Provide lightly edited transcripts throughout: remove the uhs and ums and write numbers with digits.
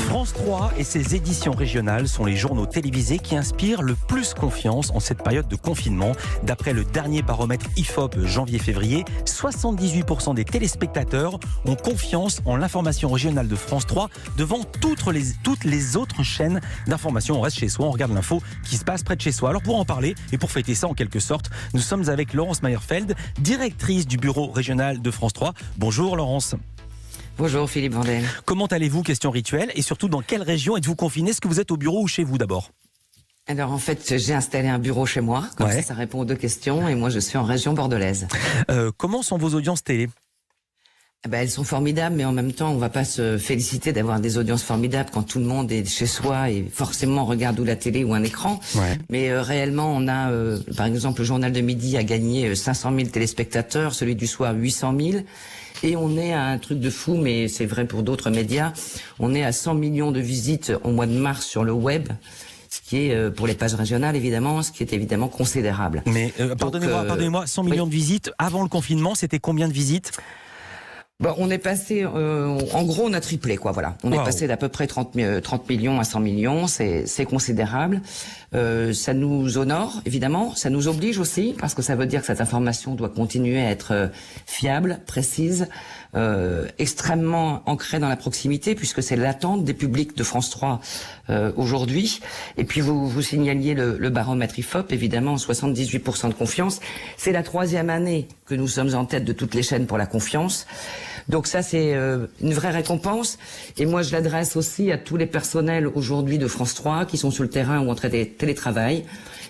France 3 et ses éditions régionales sont les journaux télévisés qui inspirent le plus confiance en cette période de confinement. D'après le dernier baromètre IFOP janvier-février, 78% des téléspectateurs ont confiance en l'information régionale de France 3 devant toutes les autres chaînes d'information. On reste chez soi, on regarde l'info qui se passe près de chez soi. Alors pour en parler et pour fêter ça en quelque sorte, nous sommes avec Laurence Meyerfeld, directrice du bureau régional de France 3. Bonjour Laurence. Bonjour Philippe Vandel. Comment allez-vous, question rituelle, et surtout dans quelle région êtes-vous confiné? Est-ce que vous êtes au bureau ou chez vous d'abord? Alors en fait, j'ai installé un bureau chez moi, comme ça répond aux deux questions, et moi je suis en région bordelaise. Comment sont vos audiences télé? Elles sont formidables, mais en même temps, on va pas se féliciter d'avoir des audiences formidables quand tout le monde est chez soi et forcément regarde ou la télé ou un écran. Mais réellement, on a, par exemple, le journal de midi a gagné 500 000 téléspectateurs, celui du soir 800 000. Et on est à un truc de fou, mais c'est vrai pour d'autres médias, on est à 100 millions de visites au mois de mars sur le web. Ce qui est, pour les pages régionales, évidemment, ce qui est évidemment considérable. Mais pardonnez-moi, 100 millions de visites, avant le confinement, c'était combien de visites? On est passé, en gros, on a triplé, quoi, voilà. On est passé d'à peu près 30 millions à 100 millions, c'est considérable. Ça nous honore, évidemment, ça nous oblige aussi, parce que ça veut dire que cette information doit continuer à être fiable, précise, extrêmement ancrée dans la proximité, puisque c'est l'attente des publics de France 3 aujourd'hui. Et puis vous signaliez le baromètre IFOP, évidemment, 78% de confiance. C'est la 3e année que nous sommes en tête de toutes les chaînes pour la confiance. Donc ça, c'est une vraie récompense. Et moi, je l'adresse aussi à tous les personnels aujourd'hui de France 3 qui sont sur le terrain ou en train de télétravail,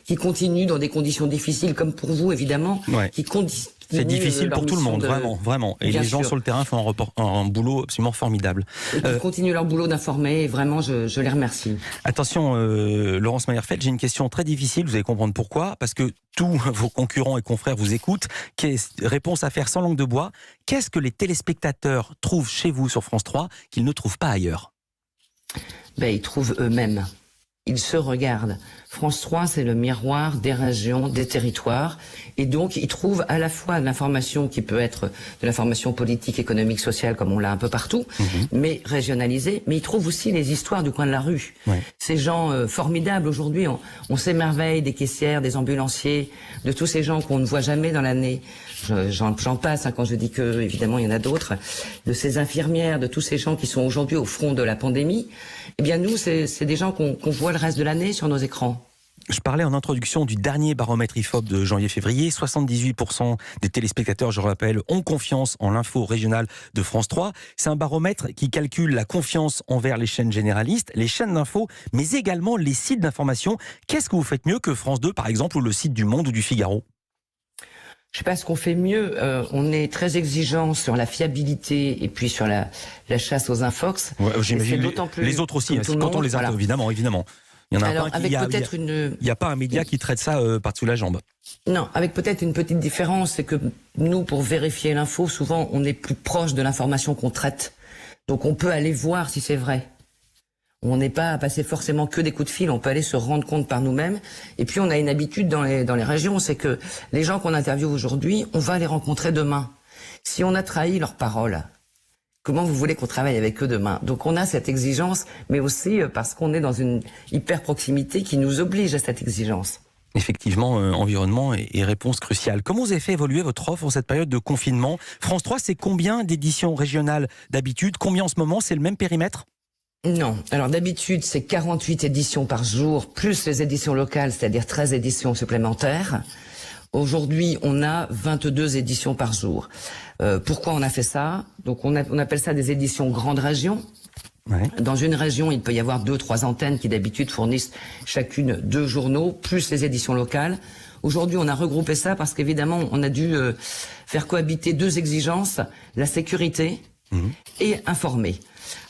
qui continuent dans des conditions difficiles, comme pour vous, évidemment, qui continuent. C'est difficile pour tout le monde, vraiment. Et les gens sur le terrain font un boulot absolument formidable. Ils continuent leur boulot d'informer, et vraiment, je les remercie. Attention, Laurence Meyerfeld, j'ai une question très difficile, vous allez comprendre pourquoi. Parce que tous vos concurrents et confrères vous écoutent. Réponse à faire sans langue de bois. Qu'est-ce que les téléspectateurs trouvent chez vous sur France 3 qu'ils ne trouvent pas ailleurs? Ils trouvent eux-mêmes. Ils se regardent. France 3, c'est le miroir des régions, des territoires. Et donc, ils trouvent à la fois de l'information qui peut être de l'information politique, économique, sociale, comme on l'a un peu partout, mais régionalisée. Mais ils trouvent aussi les histoires du coin de la rue. Ces gens formidables, aujourd'hui, on s'émerveille des caissières, des ambulanciers, de tous ces gens qu'on ne voit jamais dans l'année. J'en passe, quand je dis que, évidemment, il y en a d'autres. De ces infirmières, de tous ces gens qui sont aujourd'hui au front de la pandémie. Eh bien, nous, c'est des gens qu'on voit le reste de l'année sur nos écrans. Je parlais en introduction du dernier baromètre IFOP de janvier-février. 78% des téléspectateurs, je le rappelle, ont confiance en l'info régionale de France 3. C'est un baromètre qui calcule la confiance envers les chaînes généralistes, les chaînes d'info, mais également les sites d'information. Qu'est-ce que vous faites mieux que France 2, par exemple, ou le site du Monde ou du Figaro? Je sais pas ce qu'on fait mieux. On est très exigeant sur la fiabilité et puis sur la chasse aux infox. J'imagine les autres aussi, quand on les a, évidemment. Il y en a Alors, il n'y a pas un média qui traite ça par-dessous la jambe. Non, avec peut-être une petite différence, c'est que nous, pour vérifier l'info, souvent, on est plus proche de l'information qu'on traite. Donc, on peut aller voir si c'est vrai. On n'est pas à passer forcément que des coups de fil, on peut aller se rendre compte par nous-mêmes. Et puis, on a une habitude dans les régions, c'est que les gens qu'on interviewe aujourd'hui, on va les rencontrer demain. Si on a trahi leur parole, comment vous voulez qu'on travaille avec eux demain? Donc on a cette exigence, mais aussi parce qu'on est dans une hyper proximité qui nous oblige à cette exigence. Effectivement, environnement et réponse cruciale. Comment vous avez fait évoluer votre offre en cette période de confinement? France 3, c'est combien d'éditions régionales d'habitude? Combien en ce moment? C'est le même périmètre? Non. Alors d'habitude, c'est 48 éditions par jour, plus les éditions locales, c'est-à-dire 13 éditions supplémentaires. Aujourd'hui, on a 22 éditions par jour. Pourquoi on a fait ça? Donc on appelle ça des éditions grandes régions. Dans une région, il peut y avoir 2-3 antennes qui d'habitude fournissent chacune 2 journaux, plus les éditions locales. Aujourd'hui, on a regroupé ça parce qu'évidemment, on a dû faire cohabiter 2 exigences, la sécurité et informer.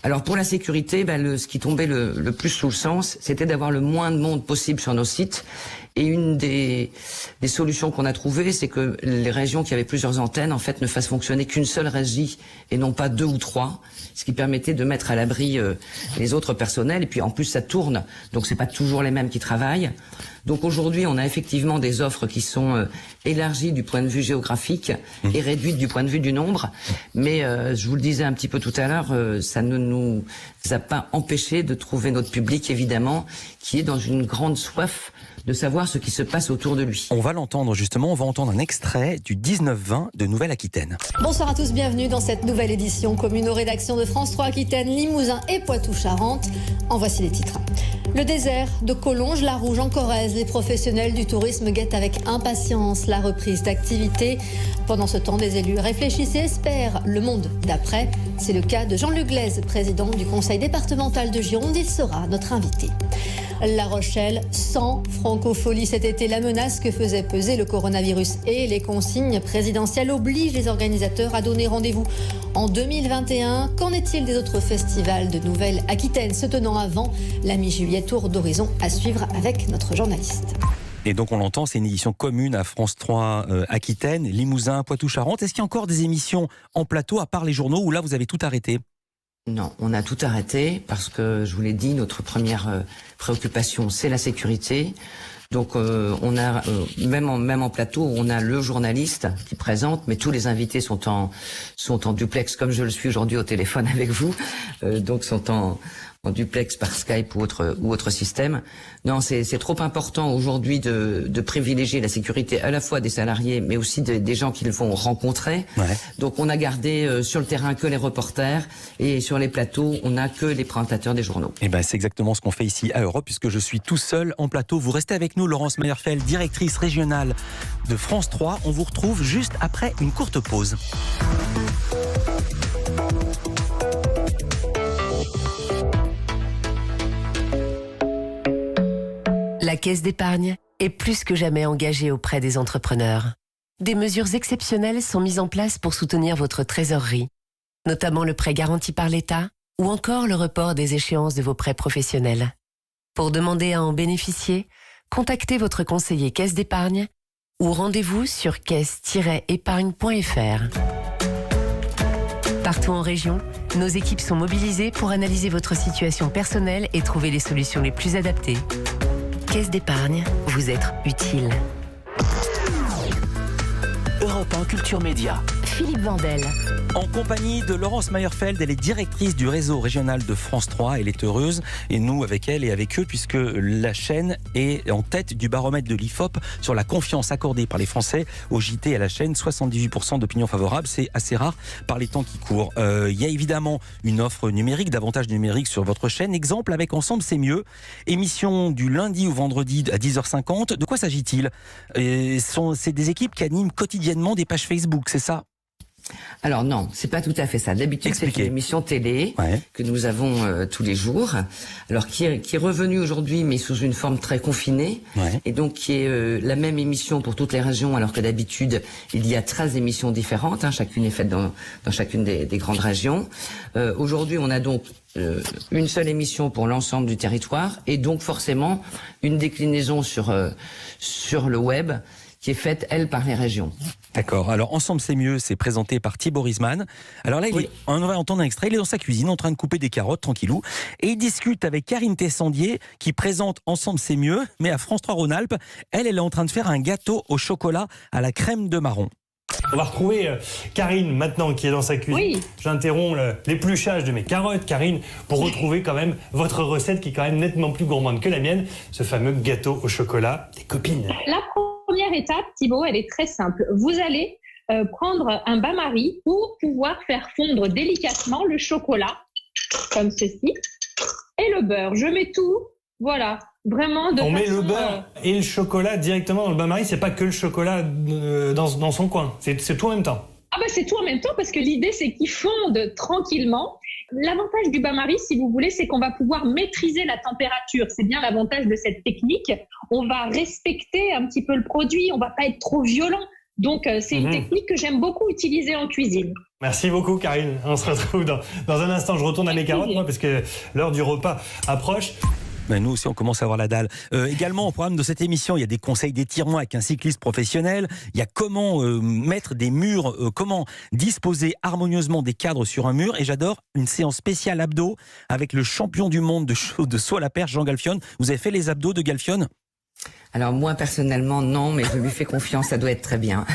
Alors pour la sécurité, ce qui tombait le plus sous le sens, c'était d'avoir le moins de monde possible sur nos sites. Et une des solutions qu'on a trouvées, c'est que les régions qui avaient plusieurs antennes, en fait, ne fassent fonctionner qu'une seule régie et non pas 2 ou 3, ce qui permettait de mettre à l'abri les autres personnels. Et puis en plus, ça tourne, donc c'est pas toujours les mêmes qui travaillent. Donc aujourd'hui, on a effectivement des offres qui sont élargies du point de vue géographique et réduites du point de vue du nombre. Mais je vous le disais un petit peu tout à l'heure, ça ne nous nous a pas empêché de trouver notre public, évidemment, qui est dans une grande soif de savoir ce qui se passe autour de lui. On va l'entendre justement, on va entendre un extrait du 19-20 de Nouvelle-Aquitaine. Bonsoir à tous, bienvenue dans cette nouvelle édition commune aux rédactions de France 3 Aquitaine, Limousin et Poitou-Charentes. En voici les titres. Le désert de Collonges-la-Rouge en Corrèze, les professionnels du tourisme guettent avec impatience la reprise d'activité. Pendant ce temps, des élus réfléchissent et espèrent le monde d'après. C'est le cas de Jean-Luc Glaise, président du conseil départemental de Gironde. Il sera notre invité. La Rochelle, sans francophonie cet été. La menace que faisait peser le coronavirus et les consignes présidentielles obligent les organisateurs à donner rendez-vous en 2021. Qu'en est-il des autres festivals de Nouvelle-Aquitaine se tenant avant la mi-juillet? Tour d'horizon à suivre avec notre journaliste. Et donc on l'entend, c'est une édition commune à France 3 Aquitaine, Limousin, Poitou-Charentes. Est-ce qu'il y a encore des émissions en plateau à part les journaux ou là vous avez tout arrêté? Non, on a tout arrêté parce que, je vous l'ai dit, notre première préoccupation, c'est la sécurité. Donc on a même en plateau, on a le journaliste qui présente, mais tous les invités sont en duplex, comme je le suis aujourd'hui au téléphone avec vous, donc sont en duplex par Skype ou autre système. Non, c'est trop important aujourd'hui de privilégier la sécurité à la fois des salariés, mais aussi des gens qu'ils vont rencontrer. Ouais. Donc on a gardé sur le terrain que les reporters et sur les plateaux, on n'a que les présentateurs des journaux. Et ben c'est exactement ce qu'on fait ici à Europe, puisque je suis tout seul en plateau. Vous restez avec nous, Laurence Meyerfeld, directrice régionale de France 3. On vous retrouve juste après une courte pause. La Caisse d'épargne est plus que jamais engagée auprès des entrepreneurs. Des mesures exceptionnelles sont mises en place pour soutenir votre trésorerie, notamment le prêt garanti par l'État ou encore le report des échéances de vos prêts professionnels. Pour demander à en bénéficier, contactez votre conseiller Caisse d'épargne ou rendez-vous sur caisse-épargne.fr. Partout en région, nos équipes sont mobilisées pour analyser votre situation personnelle et trouver les solutions les plus adaptées. Caisse d'épargne, vous être utile. Europe 1 Culture Média. Philippe Vandel. En compagnie de Laurence Meyerfeld, elle est directrice du réseau régional de France 3. Elle est heureuse, et nous avec elle et avec eux, puisque la chaîne est en tête du baromètre de l'IFOP sur la confiance accordée par les Français au JT et à la chaîne. 78% d'opinion favorable, c'est assez rare par les temps qui courent. Il y a évidemment une offre numérique, davantage numérique sur votre chaîne. Exemple avec Ensemble c'est mieux, émission du lundi au vendredi à 10h50. De quoi s'agit-il? C'est des équipes qui animent quotidiennement des pages Facebook, c'est ça? Alors non, c'est pas tout à fait ça. D'habitude, c'est une émission télé que nous avons tous les jours. Alors qui est revenue aujourd'hui, mais sous une forme très confinée, et donc qui est la même émission pour toutes les régions, alors que d'habitude il y a 13 émissions différentes, chacune est faite dans chacune des grandes régions. Aujourd'hui, on a donc une seule émission pour l'ensemble du territoire, et donc forcément une déclinaison sur le web, qui est faite, elle, par les régions. D'accord. Alors, Ensemble c'est mieux, c'est présenté par Thibaut Risman. Alors là, on va entendre un extrait, il est dans sa cuisine en train de couper des carottes, tranquillou, et il discute avec Karine Tessandier, qui présente Ensemble c'est mieux, mais à France 3 Rhône-Alpes. Elle est en train de faire un gâteau au chocolat à la crème de marron. On va retrouver Karine maintenant qui est dans sa cuisine. Oui. J'interromps l'épluchage de mes carottes, Karine, pour retrouver quand même votre recette qui est quand même nettement plus gourmande que la mienne, ce fameux gâteau au chocolat des copines. La première étape, Thibaut, elle est très simple. Vous allez prendre un bain-marie pour pouvoir faire fondre délicatement le chocolat, comme ceci, et le beurre. Je mets tout, voilà, vraiment de façon... On met le beurre et le chocolat directement dans le bain-marie, c'est pas que le chocolat dans son coin, c'est tout en même temps. Ah c'est tout en même temps parce que l'idée c'est qu'il fonde tranquillement. L'avantage du bain-marie, si vous voulez, c'est qu'on va pouvoir maîtriser la température. C'est bien l'avantage de cette technique. On va respecter un petit peu le produit, on va pas être trop violent. Donc c'est une technique que j'aime beaucoup utiliser en cuisine. Merci beaucoup Karine. On se retrouve dans un instant. Je retourne à mes carottes moi parce que l'heure du repas approche. Ben nous aussi, on commence à avoir la dalle. Également, au programme de cette émission, il y a des conseils d'étirement avec un cycliste professionnel. Il y a comment mettre des murs, comment disposer harmonieusement des cadres sur un mur. Et j'adore une séance spéciale abdos avec le champion du monde de saut à la perche, Jean Galfionne. Vous avez fait les abdos de Galfionne ? Alors moi personnellement non, mais je lui fais confiance, ça doit être très bien.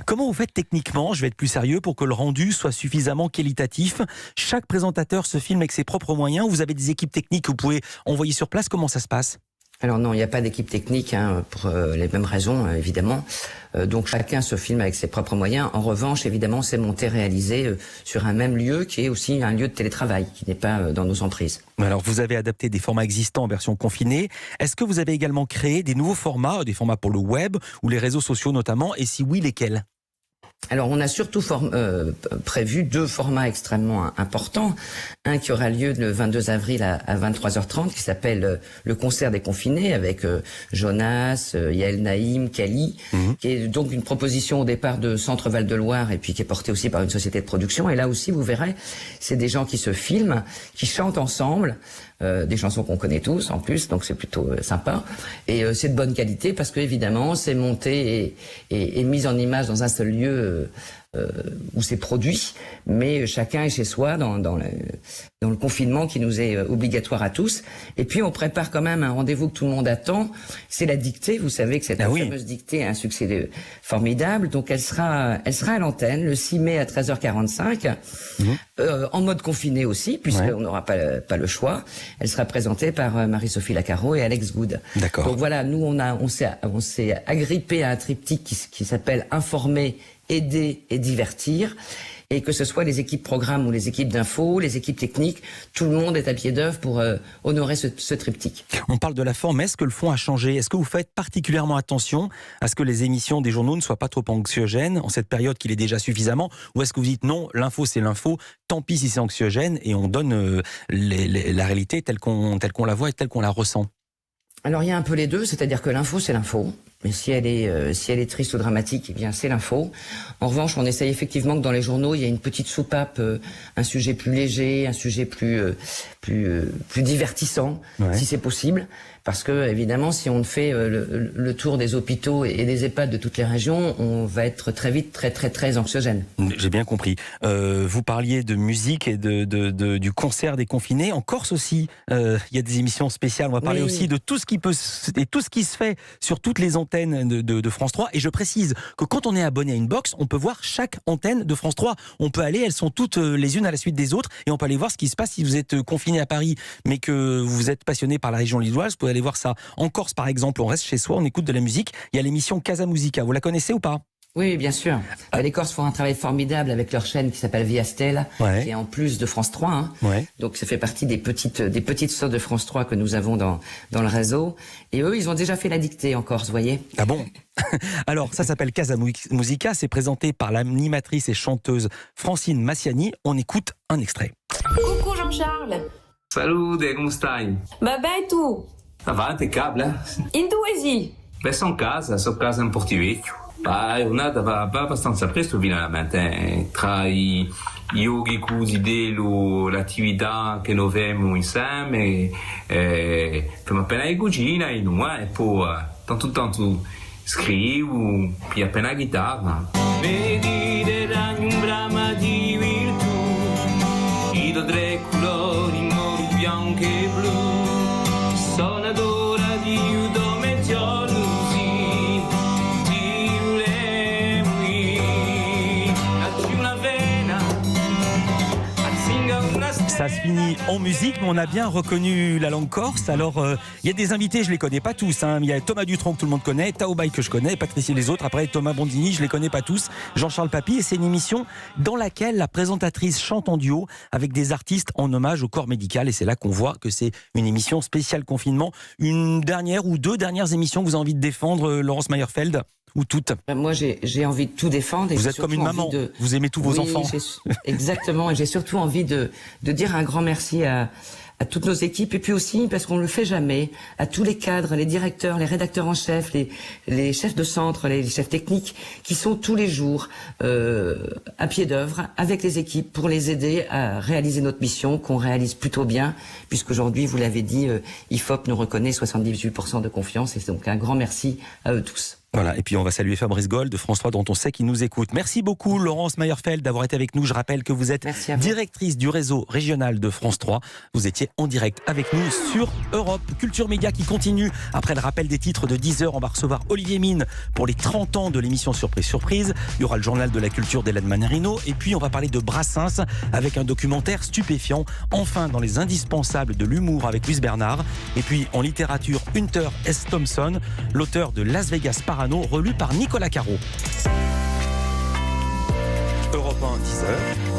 Comment vous faites techniquement, je vais être plus sérieux, pour que le rendu soit suffisamment qualitatif? Chaque présentateur se filme avec ses propres moyens, ou vous avez des équipes techniques que vous pouvez envoyer sur place? Comment ça se passe? Alors non, il n'y a pas d'équipe technique pour les mêmes raisons, évidemment. Donc chacun se filme avec ses propres moyens. En revanche, évidemment, c'est monté, réalisé sur un même lieu qui est aussi un lieu de télétravail, qui n'est pas dans nos emprises. Alors vous avez adapté des formats existants en version confinée. Est-ce que vous avez également créé des nouveaux formats, des formats pour le web ou les réseaux sociaux notamment? Et si oui, lesquels? Alors, on a surtout prévu 2 formats extrêmement importants. Un qui aura lieu le 22 avril à 23h30, qui s'appelle le concert des confinés, avec Jonas, Yael Naïm, Kali, qui est donc une proposition au départ de Centre Val de Loire, et puis qui est portée aussi par une société de production. Et là aussi, vous verrez, c'est des gens qui se filment, qui chantent ensemble, des chansons qu'on connaît tous en plus, donc c'est plutôt sympa. Et c'est de bonne qualité parce que évidemment c'est monté et mis en image dans un seul lieu où c'est produit, mais chacun est chez soi dans le confinement qui nous est obligatoire à tous. Et puis on prépare quand même un rendez-vous que tout le monde attend, c'est la dictée. Vous savez que cette fameuse dictée a un succès formidable, donc elle sera à l'antenne le 6 mai à 13h45, en mode confiné aussi, puisqu'on n'aura pas le choix. Elle sera présentée par Marie-Sophie Lacaro et Alex Good. D'accord. Donc voilà, nous on s'est agrippé à un triptyque qui s'appelle Informer, aider et divertir, et que ce soit les équipes programmes ou les équipes d'info, les équipes techniques, tout le monde est à pied d'œuvre pour honorer ce triptyque. On parle de la forme, est-ce que le fond a changé? Est-ce que vous faites particulièrement attention à ce que les émissions des journaux ne soient pas trop anxiogènes en cette période qu'il est déjà suffisamment, ou est-ce que vous dites non, l'info c'est l'info, tant pis si c'est anxiogène, et on donne la réalité telle qu'on la voit et telle qu'on la ressent? Alors il y a un peu les deux, c'est-à-dire que l'info c'est l'info. Mais si elle est triste ou dramatique, eh bien c'est l'info. En revanche, on essaye effectivement que dans les journaux, il y a une petite soupape, un sujet plus léger, un sujet plus divertissant, si c'est possible. Parce que évidemment, si on fait le tour des hôpitaux et des EHPAD de toutes les régions, on va être très vite très anxiogène. J'ai bien compris. Vous parliez de musique et du concert des confinés. En Corse aussi, il y a des émissions spéciales. On va parler aussi de tout ce qui se fait sur toutes les antennes de France 3. Et je précise que quand on est abonné à une box, on peut voir chaque antenne de France 3. On peut aller, elles sont toutes les unes à la suite des autres, et on peut aller voir ce qui se passe si vous êtes confiné à Paris, mais que vous êtes passionné par la région lilloise. Vous pouvez aller voir ça. En Corse, par exemple, on reste chez soi, on écoute de la musique. Il y a l'émission Casa Musica. Vous la connaissez ou pas? Oui, bien sûr. Les Corses font un travail formidable avec leur chaîne qui s'appelle Via Stella, qui est en plus de France 3. Donc ça fait partie des petites sœurs de France 3 que nous avons dans le réseau. Et eux, ils ont déjà fait la dictée en Corse, vous voyez. Ah bon? Alors, ça s'appelle Casa Musica. C'est présenté par l'animatrice et chanteuse Francine Massiani. On écoute un extrait. Coucou Jean-Charles. Salute, come stai? Va bene tu? Ça va, impeccable. In dove sei? Beh, sono a casa in Portivecchio. La giornata va abbastanza presto finalmente, tra i yogi così l'attività che noi facciamo insieme, facciamo appena in cucina e noi, e poi tanto scrivo, poi appena la chitarra. Vedi del ragno un brama di virtù, i tre colori, nero, bianco e blu, sonadora di udo mezz'ora. Ça se finit en musique, mais on a bien reconnu la langue corse. Alors, il y a des invités, je les connais pas tous. Il y a Thomas Dutronc que tout le monde connaît, Taobaï que je connais, Patricie les autres. Après, Thomas Bondini, je les connais pas tous. Jean-Charles Papy, et c'est une émission dans laquelle la présentatrice chante en duo avec des artistes en hommage au corps médical. Et c'est là qu'on voit que c'est une émission spéciale confinement. Une dernière ou 2 dernières émissions que vous avez envie de défendre, Laurence Meyerfeld? Ou toutes? Moi, j'ai envie de tout défendre. Et vous êtes comme une maman, vous aimez tous vos enfants. Exactement, et j'ai surtout envie de dire un grand merci à toutes nos équipes, et puis aussi, parce qu'on ne le fait jamais, à tous les cadres, les directeurs, les rédacteurs en chef, les chefs de centre, les chefs techniques, qui sont tous les jours à pied d'œuvre avec les équipes pour les aider à réaliser notre mission, qu'on réalise plutôt bien, puisqu'aujourd'hui, vous l'avez dit, IFOP nous reconnaît 78% de confiance, et donc un grand merci à eux tous. Voilà, et puis on va saluer Fabrice Gold de France 3 dont on sait qu'il nous écoute. Merci beaucoup Laurence Meyerfeld d'avoir été avec nous. Je rappelle que vous êtes directrice du réseau régional de France 3. Vous étiez en direct avec nous sur Europe. Culture Média qui continue. Après le rappel des titres de 10h, on va recevoir Olivier Mine pour les 30 ans de l'émission Surprise Surprise. Il y aura le journal de la culture d'Hélène Manarino. Et puis on va parler de Brassens avec un documentaire stupéfiant. Enfin, dans les indispensables de l'humour avec Louise Bernard. Et puis en littérature, Hunter S. Thompson, l'auteur de Las Vegas Parano, relu par Nicolas Caro. Europe 1, 10h.